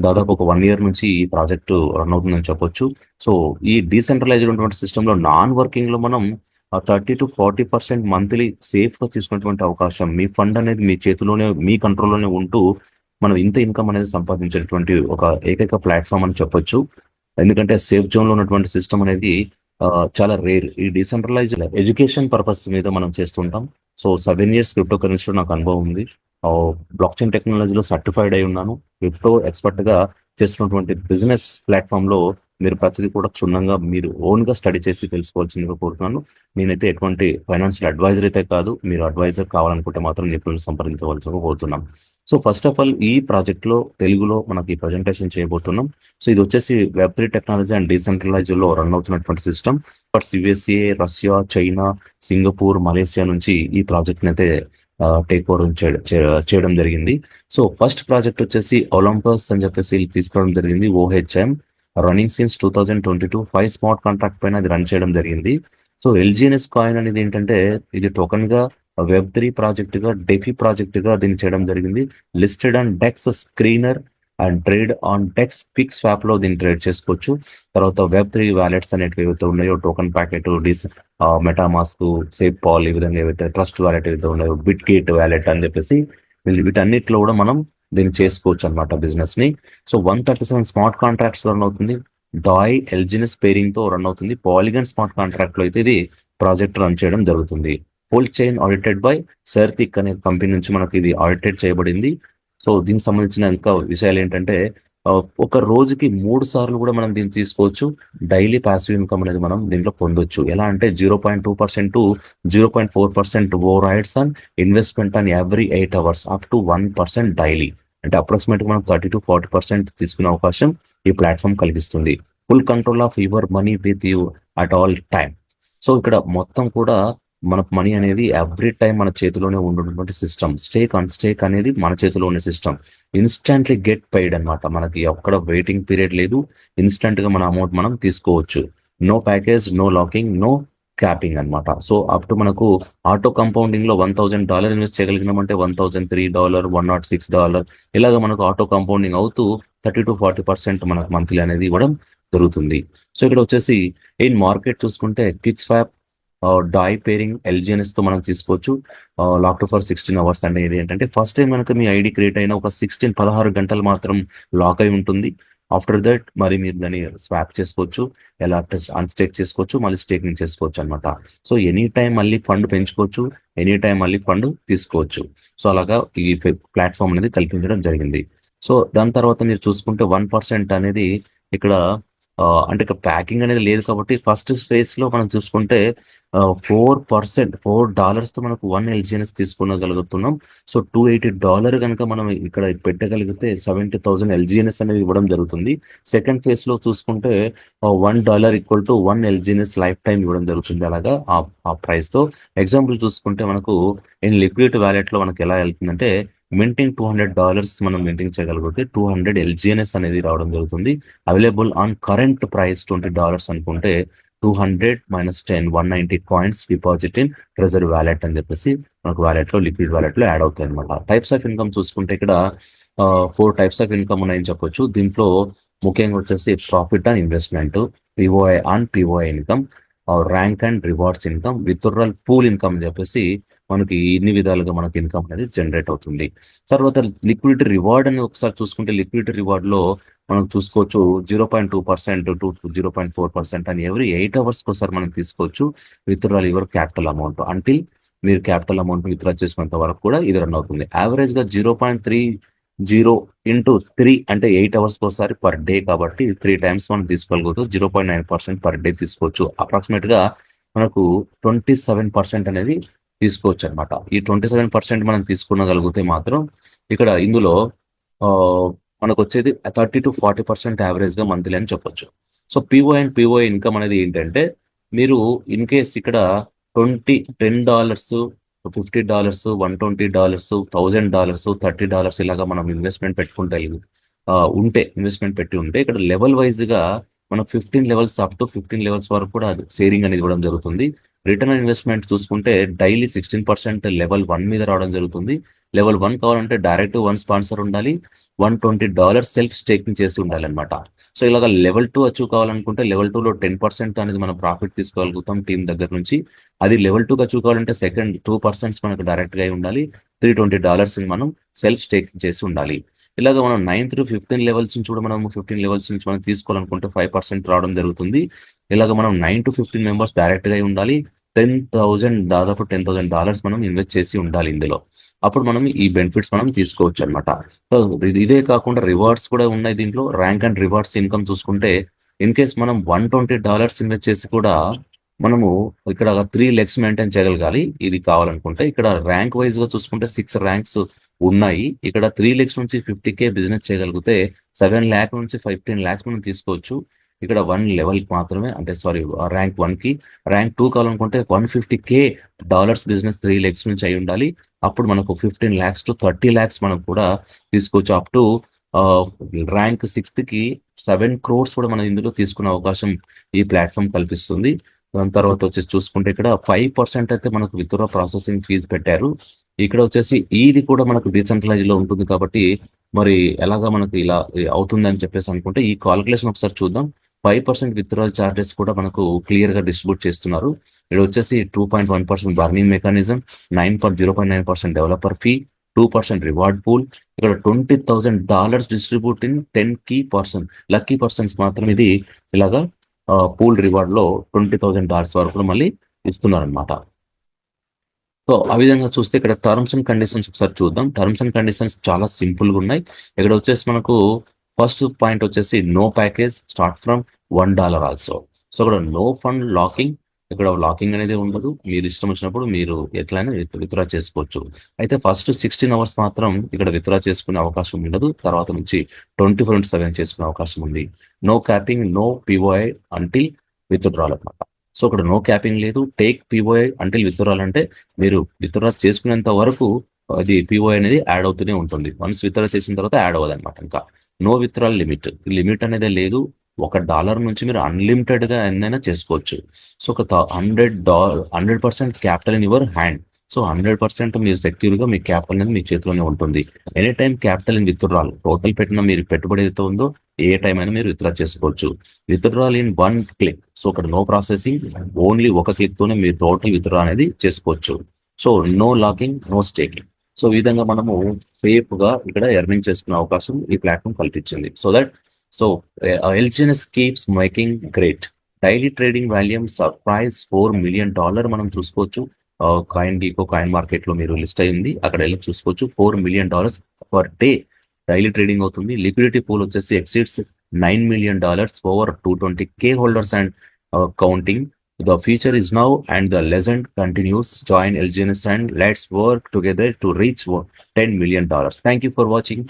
దాదాపు ఒక 1 ఇయర్ నుంచి ఈ ప్రాజెక్టు రన్ అవుతుందని చెప్పొచ్చు. సో ఈ డీసెంట్రలైజ్డ్ ఉన్నటువంటి సిస్టంలో నాన్ వర్కింగ్ లో మనం 30 to 40% మంత్లీ సేఫ్ గా తీసుకున్నటువంటి అవకాశం, మీ ఫండ్ అనేది మీ చేతిలోనే మీ కంట్రోల్లోనే ఉంటూ మనం ఇంత ఇన్కమ్ అనేది సంపాదించేటువంటి ఒక ఏకైక ప్లాట్ఫామ్ అని చెప్పొచ్చు. ఎందుకంటే సేఫ్ జోన్ లో ఉన్నటువంటి సిస్టమ్ అనేది ఆ, చాలా రేర్. ఈ డీసెంట్రలైజ్డ్ ఎడ్యుకేషన్ పర్పస్ మీద మనం చేస్తుంటాం. సో 7 years క్రిప్టో కరెన్సీలో నాకు అనుభవం ఉంది. బ్లాక్ చైన్ టెక్నాలజీలో సర్టిఫైడ్ అయి ఉన్నాను. క్రిప్టో ఎక్స్పర్ట్ గా చేస్తున్నటువంటి బిజినెస్ ప్లాట్ఫామ్ లో మీరు ప్రతిదీ కూడా క్షుణ్ణంగా మీరు ఓన్ గా స్టడీ చేసి తెలుసుకోవాల్సిందిగా కోరుతున్నాను. నేనైతే ఎటువంటి ఫైనాన్షియల్ అడ్వైజర్ అయితే కాదు. మీరు అడ్వైజర్ కావాలనుకుంటే మాత్రం నిపుణులు సంప్రదించవలసిందిగా కోరుతున్నాం. సో ఫస్ట్ ఆఫ్ ఆల్ ఈ ప్రాజెక్ట్ లో తెలుగులో మనకి ప్రజెంటేషన్ చేయబోతున్నాం. సో ఇది వచ్చేసి వెబ్3 టెక్నాలజీ అండ్ డీసెంట్రలైజ్ లో రన్ అవుతున్నటువంటి system. But USA, Russia, China, Singapore, Malaysia నుంచి ఈ ప్రాజెక్ట్ అయితే టేక్ ఓవర్ చేయడం జరిగింది. సో ఫస్ట్ ప్రాజెక్ట్ వచ్చేసి ఒలంపస్ అని చెప్పేసి తీసుకోవడం జరిగింది. OHM running since 2022 5 smart contract పైన అది రన్ చేయడం జరిగింది. సో ఎల్జిఎన్ఎస్ కాయిన్ అనేది ఏంటంటే ఇది టోకన్ గా వెబ్3 ప్రాజెక్ట్ గా డెఫీ ప్రాజెక్ట్ గా దీన్ని చేయడం జరిగింది. Listed on DEX Screener and trade on DEX Pick Swap లో దీన్ని ట్రేడ్ చేసుకోవచ్చు. తర్వాత వెబ్3 వ్యాలెట్స్ అనేటివి ఏవైతే ఉన్నాయో Token Pocket, MetaMask, SafePal, ఈ విధంగా ఏవైతే ట్రస్ట్ వ్యాలెట్ ఏవైతే ఉన్నాయో బిట్ గేట్ వ్యాలెట్ అని చెప్పేసి వీటన్నిటిలో కూడా మనం దీన్ని చేసుకోవచ్చు అనమాట బిజినెస్ ని. సో 137 స్మార్ట్ కాంట్రాక్ట్స్ రన్ అవుతుంది. డాయ్ ఎల్జినస్ పేరింగ్ తో రన్ అవుతుంది. పాలిగన్ స్మార్ట్ కాంట్రాక్ట్ లో అయితే ఇది ప్రాజెక్ట్ రన్ చేయడం జరుగుతుంది. ఫుల్ చైన్ ఆడిటెడ్ బై సెర్తిక్ అనే కంపెనీ నుంచి మనకి ఇది ఆడిటెడ్ చేయబడింది. సో దీనికి సంబంధించిన ఇంకా విషయాలు ఏంటంటే ఆ, ఒక రోజుకి 3 సార్లు కూడా మనం దీన్ని తీసుకోవచ్చు. డైలీ పాసివ్ ఇన్కమ్ అనేది మనం దీంట్లో పొందొచ్చు. ఎలా అంటే 0.2% to 0.4% over rides and investment on every 8 hours up to 1% daily. అంటే అప్రాక్సిమేట్ మనం 30 to 40% తీసుకునే అవకాశం ఈ ప్లాట్ఫామ్ కలిగిస్తుంది. Full control of your money with you at all time. So ఇక్కడ మొత్తం కూడా మన మనీ అనేది ఎవ్రీ టైం మన చేతిలోనే ఉన్నటువంటి సిస్టమ్. స్టేక్ అన్ స్టేక్ అనేది మన చేతిలో ఉన్న సిస్టమ్. ఇన్స్టాంట్లీ గెట్ పెయిడ్ అన్నమాట. మనకి ఎక్కడ వెయిటింగ్ పీరియడ్ లేదు. ఇన్స్టంట్ గా మన అమౌంట్ మనం తీసుకోవచ్చు. No package, no locking, no capping అన్నమాట. సో అప్ టు మనకు ఆటో కంపౌండింగ్ లో $1,000 ఇన్వెస్ట్ చేయగలిగినామంటే $1,003, $106 ఇలాగ మనకు ఆటో కంపౌండింగ్ అవుతూ 30 to 40% మనకు మంత్లీ అనేది ఇవ్వడం జరుగుతుంది. సో ఇక్కడ వచ్చేసి ఇన్ మార్కెట్ చూసుకుంటే కిక్ స్వాప్, డాయ్ పేరింగ్, ఎల్జిఎన్ఎస్ తో మనం తీసుకోవచ్చు. లాక్ టు ఫర్ 16 hours అంటే ఇది ఏంటంటే ఫస్ట్ టైం మనకు మీ ఐడి క్రియేట్ అయిన ఒక 16 గంటలు మాత్రం లాక్ అయి ఉంటుంది. ఆఫ్టర్ దట్ మరి మీరు దాన్ని స్వాప్ చేసుకోవచ్చు. ఎలా అన్స్టేక్ చేసుకోవచ్చు, మళ్ళీ స్టేకింగ్ చేసుకోవచ్చు అనమాట. సో ఎనీ టైం మళ్ళీ ఫండ్ పెంచుకోవచ్చు, ఎనీ టైం మళ్ళీ ఫండ్ తీసుకోవచ్చు. సో అలాగా ఈ ప్లాట్ఫామ్ అనేది కల్పించడం జరిగింది. సో దాని తర్వాత మీరు చూసుకుంటే 1% అనేది ఇక్కడ అంటే ఇక ప్యాకింగ్ అనేది లేదు కాబట్టి ఫస్ట్ స్పేస్ లో మనం చూసుకుంటే 4% తో మనకు 1 LGNS తీసుకునగలుగుతున్నాం. సో $280 కనుక మనం ఇక్కడ పెట్టగలిగితే 70,000 LGNS అనేది ఇవ్వడం జరుగుతుంది. సెకండ్ ఫేజ్ లో చూసుకుంటే $1 equal to 1 LGNS life time ఇవ్వడం జరుగుతుంది. అలాగా ఆ ప్రైస్ తో ఎగ్జాంపుల్ చూసుకుంటే మనకు లిక్విడ్ వ్యాలెట్ లో మనకి ఎలా వెళ్తుందంటే మింటింగ్ $200 మనం మింటింగ్ చేయగలిగితే 200 LGNS అనేది రావడం జరుగుతుంది. అవైలబుల్ ఆన్ కరెంట్ ప్రైస్ $20 అనుకుంటే 200 - 10 190 coins deposit in treasure wallet అని చెప్పేసి మనకు వ్యాలెట్ లో లిక్విడ్ వ్యాలెట్ లో యాడ్ అవుతాయి అనమాట. టైప్స్ ఆఫ్ ఇన్కమ్ చూసుకుంటే ఇక్కడ 4 types ఆఫ్ ఇన్కమ్ ఉన్నాయని చెప్పొచ్చు. దీంట్లో ముఖ్యంగా వచ్చేసి profit and investment, POI income, rank and rewards income, withdrawal pool income అని చెప్పేసి మనకి ఇన్ని విధాలుగా మనకి ఇన్కమ్ అనేది జనరేట్ అవుతుంది. తర్వాత లిక్విడిటీ రివార్డ్ అని ఒకసారి చూసుకుంటే లిక్విడిటీ రివార్డ్ లో మనం చూసుకోవచ్చు 0.2% టు 0.4% అని ఎవ్రీ 8 hours ఒకసారి మనం తీసుకోవచ్చు. Withdrawal your capital amount until మీరు క్యాపిటల్ అమౌంట్ విత్డ్రా చేసుకున్నంత వరకు కూడా ఇది రన్ అవుతుంది. యావరేజ్ గా 0.30 × 3 అంటే 8 hours ఒకసారి పర్ డే కాబట్టి 3 times మనం తీసుకోగలుగుతాం. 0.9% పర్ డే తీసుకోవచ్చు. అప్రాక్సిమేట్ గా మనకు 27% అనేది తీసుకోవచ్చు అనమాట. ఈ 27% మనం తీసుకునగలిగితే మాత్రం ఇక్కడ ఇందులో ఆ, మనకు వచ్చేది 30 to 40% యావరేజ్ గా మంత్లీ అని చెప్పొచ్చు. సో పిఓఐ ఇన్కమ్ అనేది ఏంటంటే మీరు ఇన్ కేస్ ఇక్కడ $10, $50, $120, $1,000, $30 ఇలాగా మనం ఇన్వెస్ట్మెంట్ పెట్టుకుంటే ఉంటే ఇన్వెస్ట్మెంట్ పెట్టి ఉంటే ఇక్కడ లెవెల్ వైజ్ గా మనం 15 లెవెల్స్ అప్ టు 15 లెవెల్స్ వరకు కూడా షేరింగ్ అనేది ఇవ్వడం జరుగుతుంది. రిటర్న్ ఆన్ ఇన్వెస్ట్మెంట్ చూసుకుంటే డైలీ 16% లెవెల్ 1 మీద రావడం జరుగుతుంది. లెవెల్ 1 కావాలంటే డైరెక్ట్ 1 స్పాన్సర్ ఉండాలి, $120 సెల్ఫ్ స్టేకింగ్ చేసి ఉండాలి అనమాట. సో ఇలాగ లెవెల్ 2 అచీవ్ కావాలనుకుంటే లెవెల్ 2లో 10% అనేది మనం ప్రాఫిట్ తీసుకోగలుగుతాం టీం దగ్గర నుంచి. అది లెవెల్ 2 అచీవ్ కావాలంటే సెకండ్ 2% మనకు డైరెక్ట్ గా అయి ఉండాలి. $320 మనం సెల్ఫ్ స్టేకింగ్ చేసి ఉండాలి. ఇలాగ మనం 9th to 15 లెవెల్స్ నుంచి కూడా మనం 15 లెవెల్స్ నుంచి మనం తీసుకోవాలనుకుంటే 5% రావడం జరుగుతుంది. ఇలాగ మనం 9 to 15 మెంబర్స్ డైరెక్ట్ గా అయి ఉండాలి. 10,000 దాదాపు $10,000 మనం ఇన్వెస్ట్ చేసి ఉండాలి ఇందులో. అప్పుడు మనం ఈ బెనిఫిట్స్ మనం తీసుకోవచ్చు అనమాట. సో ఇదే కాకుండా రివార్డ్స్ కూడా ఉన్నాయి దీంట్లో. ర్యాంక్ అండ్ రివార్డ్స్ ఇన్కమ్ చూసుకుంటే ఇన్ కేస్ మనం $120 ఇన్వెస్ట్ చేసి కూడా మనము ఇక్కడ 3 లెగ్స్ మెయింటైన్ చేయగలగాలి. ఇది కావాలనుకుంటే ఇక్కడ ర్యాంక్ వైజ్ గా చూసుకుంటే 6 ర్యాంక్స్ ఉన్నాయి. ఇక్కడ 3 లెగ్స్ నుంచి 50K బిజినెస్ చేయగలిగితే 7 lakh నుంచి 15 lakhs మనం తీసుకోవచ్చు. ఇక్కడ 1 లెవెల్ మాత్రమే, అంటే సారీ ర్యాంక్ 1 కి. ర్యాంక్ 2 కావాలనుకుంటే $150K బిజినెస్ 3 లెగ్స్ నుంచి అయి ఉండాలి. అప్పుడు మనకు 15 lakhs to 30 lakhs మనం కూడా తీసుకోవచ్చు. అప్ టు ర్యాంక్ 6th కి 7 crores కూడా మనం ఇందులో తీసుకునే అవకాశం ఈ ప్లాట్ఫామ్ కల్పిస్తుంది. దాని తర్వాత వచ్చేసి చూసుకుంటే ఇక్కడ 5% అయితే మనకు విత్డ్రా ప్రాసెసింగ్ ఫీజు పెట్టారు. ఇక్కడ వచ్చేసి ఇది కూడా మనకు డీసెంట్రలైజ్ లో ఉంటుంది కాబట్టి మరి ఎలాగా మనకు ఇలా అవుతుంది అని చెప్పేసి అనుకుంటే ఈ కాలిక్యులేషన్ ఒకసారి చూద్దాం. 5% విత్డ్రాల్ చార్జెస్ కూడా మనకు క్లియర్ గా డిస్ట్రిబ్యూట్ చేస్తున్నారు. ఇక్కడ వచ్చేసి 2.1% burning mechanism, 0.9% developer fee, 2% reward pool. ఇక్కడ $20,000 distribute in 10 key person lucky persons మాత్రం ఇది ఇలాగా పూల్ రివార్డ్ లో $20,000 వరకు మళ్ళీ ఇస్తున్నారు అనమాట. సో ఆ విధంగా చూస్తే ఇక్కడ టర్మ్స్ అండ్ కండిషన్స్ ఒకసారి చూద్దాం. టర్మ్స్ అండ్ కండిషన్స్ చాలా సింపుల్ గా ఉన్నాయి. ఇక్కడ వచ్చేసి మనకు ఫస్ట్ పాయింట్ వచ్చేసి no package start from $1 also. So ఇక్కడ నో ఫండ్ లాకింగ్, ఇక్కడ లాకింగ్ అనేది ఉండదు. మీరు ఇష్టం వచ్చినప్పుడు మీరు ఎట్లయినా విత్డ్రా చేసుకోవచ్చు. అయితే ఫస్ట్ 16 hours మాత్రం ఇక్కడ విత్డ్రా చేసుకునే అవకాశం ఉండదు. తర్వాత నుంచి 24/7 చేసుకునే అవకాశం ఉంది. No capping, no POI until withdrawal అనమాట. సో ఇక్కడ నో క్యాపింగ్ లేదు. టేక్ పిఓఐ అంటిల్ విత్డ్రాల్ అంటే మీరు విత్డ్రా చేసుకునేంత వరకు అది పిఓఐ అనేది యాడ్ అవుతూనే ఉంటుంది. వన్స్ విత్డ్రా చేసిన తర్వాత యాడ్ అవ్వదు అనమాట. ఇంకా నో విత్డ్రాల్ లిమిట్, లిమిట్ అనేది లేదు. $1 నుంచి మీరు అన్లిమిటెడ్ గా ఎన్నైనా చేసుకోవచ్చు. సో ఒక $100% capital in your hand. So 100% మీరు సెక్యూర్ గా మీ క్యాపిటల్ అనేది మీ చేతిలోనే ఉంటుంది. Any time capital in withdrawal, total పెట్టిన మీరు పెట్టుబడి ఏదైతే ఉందో ఏ టైం అయినా మీరు విత్డ్రా చేసుకోవచ్చు. Withdrawal in 1 click. సో ఇక్కడ నో ప్రాసెసింగ్, ఓన్లీ ఒక క్లిక్ తోనే మీరు టోటల్ విత్డ్రా అనేది చేసుకోవచ్చు. So no locking, no staking. So ఈ విధంగా మనము సేఫ్ గా ఇక్కడ ఎర్నింగ్ చేసుకునే అవకాశం ఈ ప్లాట్ఫామ్ కల్పించింది. So LGNS keeps making great. Daily trading volume surprise $4 million మనం చూసుకోవచ్చు. కాయిన్ మార్కెట్ లో మీరు లిస్ట్ అయింది, అక్కడ వెళ్ళి చూసుకోవచ్చు. $4 million per day daily trading అవుతుంది. లిక్విడిటీ పూల్ వచ్చేసి exceeds $9 million over 220K holders and counting. The future is now and the legend continues. Join LGNS and let's work together to reach $10 million. Thank you for watching.